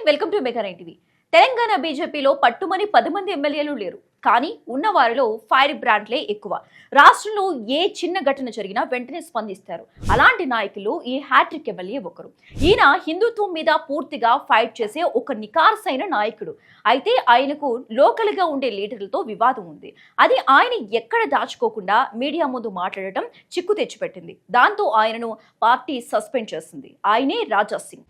Welcome to mega TV. Telangana బీజేపీలో పట్టుమని 10 మంది ఎమ్మెల్యేలు లేరు. కానీ ఉన్న వారిలో ఫైర్ బ్రాండ్లే ఎక్కువ. రాష్ట్రంలో ఏ చిన్న ఘటన జరిగినా వెంటనే స్పందిస్తారు. అలాంటి నాయకులు ఈ హ్యాట్రిక్ ఎమ్మెల్యే ఒకరు. ఈయన హిందుత్వం మీద పూర్తిగా ఫైట్ చేసే ఒక నికార్సైన నాయకుడు. అయితే ఆయనకు లోకల్ గా ఉండే లీడర్లతో వివాదం ఉంది. అది ఆయన ఎక్కడ దాచుకోకుండా మీడియా ముందు మాట్లాడటం చిక్కు తెచ్చిపెట్టింది. దాంతో ఆయనను పార్టీ సస్పెండ్ చేసింది. ఆయనే రాజా సింగ్.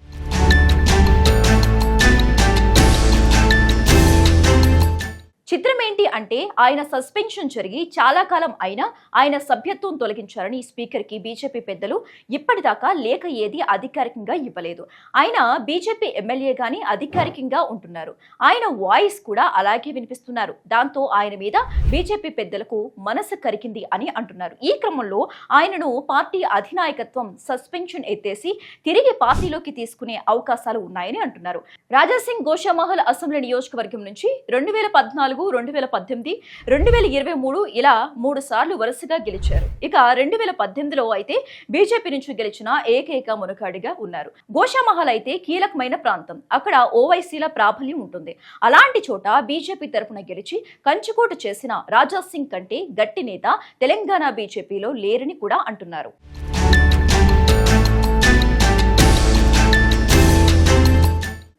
చిత్రం ఏంటి అంటే ఆయన సస్పెన్షన్ జరిగి చాలా కాలం అయినా ఆయన సభ్యత్వం తొలగించారని స్పీకర్కి బీజేపీ పెద్దలు ఇప్పటిదాకా లేఖ ఏది అధికారికంగా ఇవ్వలేదు. ఆయన బీజేపీ ఎమ్మెల్యే గాని అధికారికంగా ఉంటున్నారు. ఆయన వాయిస్ కూడా అలాగే వినిపిస్తున్నారు. దాంతో ఆయన మీద బీజేపీ పెద్దలకు మనసు కరికింది అని అంటున్నారు. ఈ క్రమంలో ఆయనను పార్టీ అధినాయకత్వం సస్పెన్షన్ ఎత్తేసి తిరిగి పార్టీలోకి తీసుకునే అవకాశాలు ఉన్నాయని అంటున్నారు. రాజాసింగ్ గోషామహల్ అసెంబ్లీ నియోజకవర్గం నుంచి 2014, 2018, 2023 ఇలా 3 సార్లు వరుసగా గెలిచారు. ఇక 2018లో అయితే బీజేపీ నుంచి గెలిచిన ఏకైక మునగాడిగా ఉన్నారు. గోషామహల్ అయితే కీలకమైన ప్రాంతం. అక్కడ ఓవైసీల ప్రాబల్యం ఉంటుంది. అలాంటి చోట బీజేపీ తరఫున గెలిచి కంచుకోట చేసిన రాజా సింగ్ కంటే గట్టి నేత తెలంగాణ బీజేపీలో లేరని కూడా అంటున్నారు.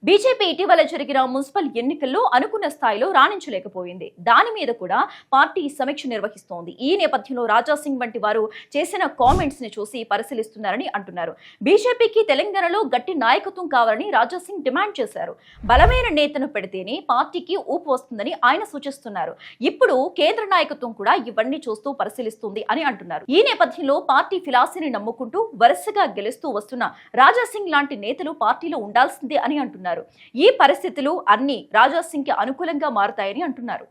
బీజేపీ ఇటీవల జరిగిన మున్సిపల్ ఎన్నికల్లో అనుకున్న స్థాయిలో రాణించలేకపోయింది. దాని మీద కూడా పార్టీ సమీక్ష నిర్వహిస్తోంది. ఈ నేపథ్యంలో రాజా సింగ్ వంటి వారు చేసిన కామెంట్స్ ని చూసి పరిశీలిస్తున్నారని అంటున్నారు. బీజేపీకి తెలంగాణలో గట్టి నాయకత్వం కావాలని రాజా సింగ్ డిమాండ్ చేశారు. బలమైన నేతను పెడితేనే పార్టీకి ఊపు వస్తుందని ఆయన సూచిస్తున్నారు. ఇప్పుడు కేంద్ర నాయకత్వం కూడా ఇవన్నీ చూస్తూ పరిశీలిస్తుంది అని అంటున్నారు. ఈ నేపథ్యంలో పార్టీ ఫిలాసఫీని నమ్ముకుంటూ వరుసగా గెలుస్తూ వస్తున్న రాజా సింగ్ లాంటి నేతలు పార్టీలో ఉండాల్సిందే అని అంటున్నారు. ఈ పరిస్థితులు అన్ని రాజా సింగ్ కి అనుకూలంగా మారుతాయని అంటున్నారు.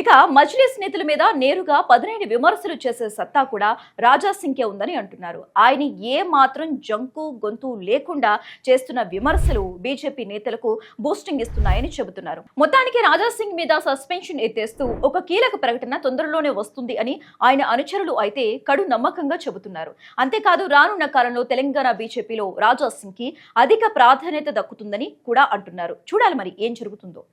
ఇక మజ్లిస్ నేతల మీద నేరుగా పదునైన విమర్శలు చేసే సత్తా కూడా రాజా సింగ్కే ఉందని అంటున్నారు. ఆయన ఏ మాత్రం జంకు గొంతు లేకుండా చేస్తున్న విమర్శలు బీజేపీ నేతలకు బూస్టింగ్ ఇస్తున్నాయని చెబుతున్నారు. మొత్తానికి రాజా సింగ్ మీద సస్పెన్షన్ ఎత్తేస్తూ ఒక కీలక ప్రకటన తొందరలోనే వస్తుంది అని ఆయన అనుచరులు అయితే కడు నమ్మకంగా చెబుతున్నారు. అంతేకాదు రానున్న కాలంలో తెలంగాణ బీజేపీలో రాజా సింగ్ కి అధిక ప్రాధాన్యత దక్కుతుందని కూడా అంటున్నారు. చూడాలి మరి ఏం జరుగుతుందో.